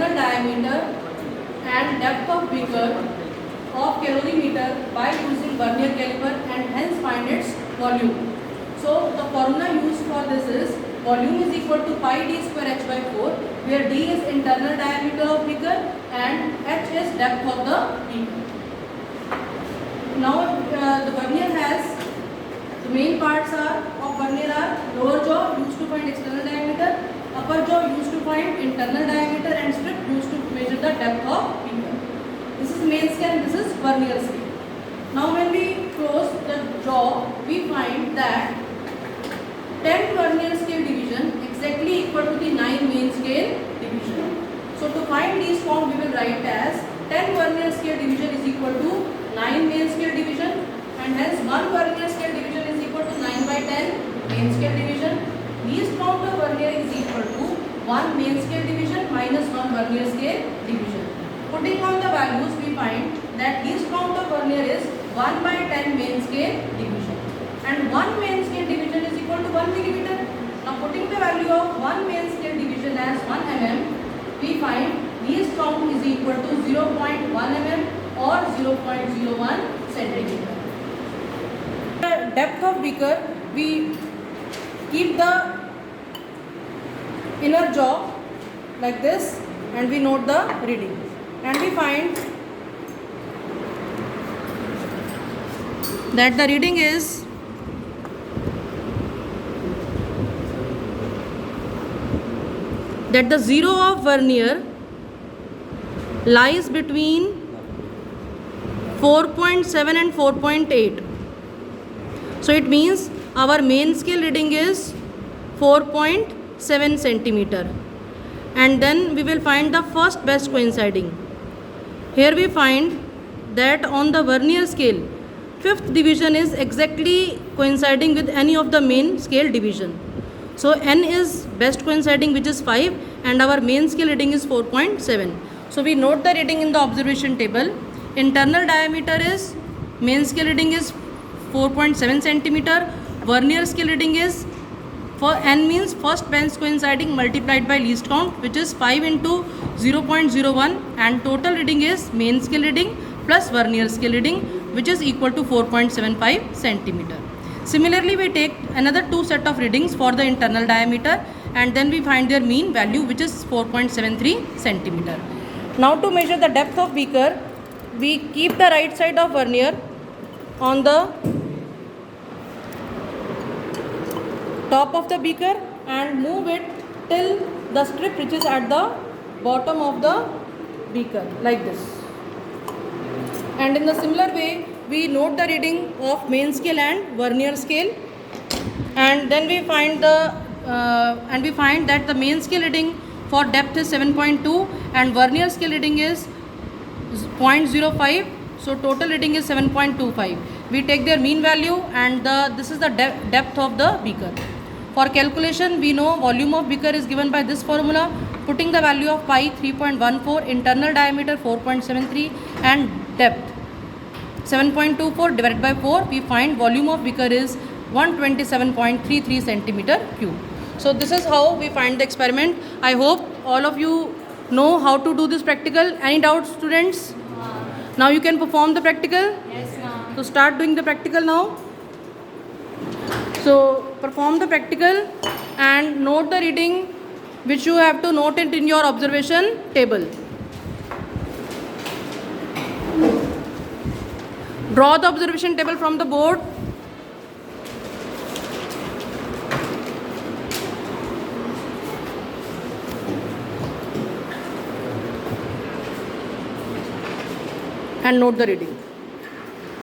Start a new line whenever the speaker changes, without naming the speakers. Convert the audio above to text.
internal diameter and depth of beaker of calorimeter by using vernier caliper and hence find its volume. So the formula used for this is volume is equal to pi d square h by 4, where d is internal diameter of beaker and h is depth of the beaker. Now the vernier has, the main parts of vernier are lower jaw used to find external diameter, upper jaw used to find internal diameter, and strip used to measure the depth of beaker. This is main scale and this is vernier scale. Now when we close the jaw, we find that 10 vernier scale division exactly equal to the 9 main scale division. So to find these form, we will write as 10 vernier scale division is equal to 9 main scale division, and hence 1 vernier scale division is equal to 9 by 10 main scale division. Least count of vernier is equal to 1 main scale division minus 1 vernier scale division. Putting on the values, we find that least count of vernier is 1 by 10 main scale division, and 1 main scale division is equal to 1 millimeter. Now putting the value of 1 main scale division as 1 mm, we find least count is equal to 0.1 mm or 0.01 centimeter. The depth of beaker, we keep the inner jaw like this and we note the reading, and we find that the reading is that the zero of vernier lies between 4.7 and 4.8. So it means our main scale reading is 4.7 centimeter, and then we will find the first best coinciding. Here we find that on the vernier scale, 5th division is exactly coinciding with any of the main scale division. So n is best coinciding, which is 5, and our main scale reading is 4.7. So we note the reading in the observation table. Internal diameter is, main scale reading is 4.7 centimeter. Vernier scale reading is, for n means first best coinciding multiplied by least count, which is 5 into 0.01, and total reading is main scale reading plus vernier scale reading, which is equal to 4.75 centimeter. Similarly, we take another 2 set of readings for the internal diameter, and then we find their mean value, which is 4.73 centimeter. Now to measure the depth of beaker, we keep the right side of vernier on the top of the beaker and move it till the strip which is at the bottom of the beaker like this. And in the similar way, we note the reading of main scale and vernier scale, and then we find that the main scale reading for depth is 7.2 and vernier scale reading is 0.05. So total reading is 7.25. We take their mean value, and this is the depth of the beaker. For calculation, we know volume of beaker is given by this formula. Putting the value of pi 3.14, internal diameter 4.73, and depth 7.24 divided by 4, we find volume of beaker is 127.33 centimeter cube. So this is how we find the experiment. I hope all of you know how to do this practical. Any doubts, students? Now you can perform the practical.
Yes, ma'am.
So start doing the practical now. So perform the practical and note the reading, which you have to note it in your observation table. Draw the observation table from the board. And note the reading.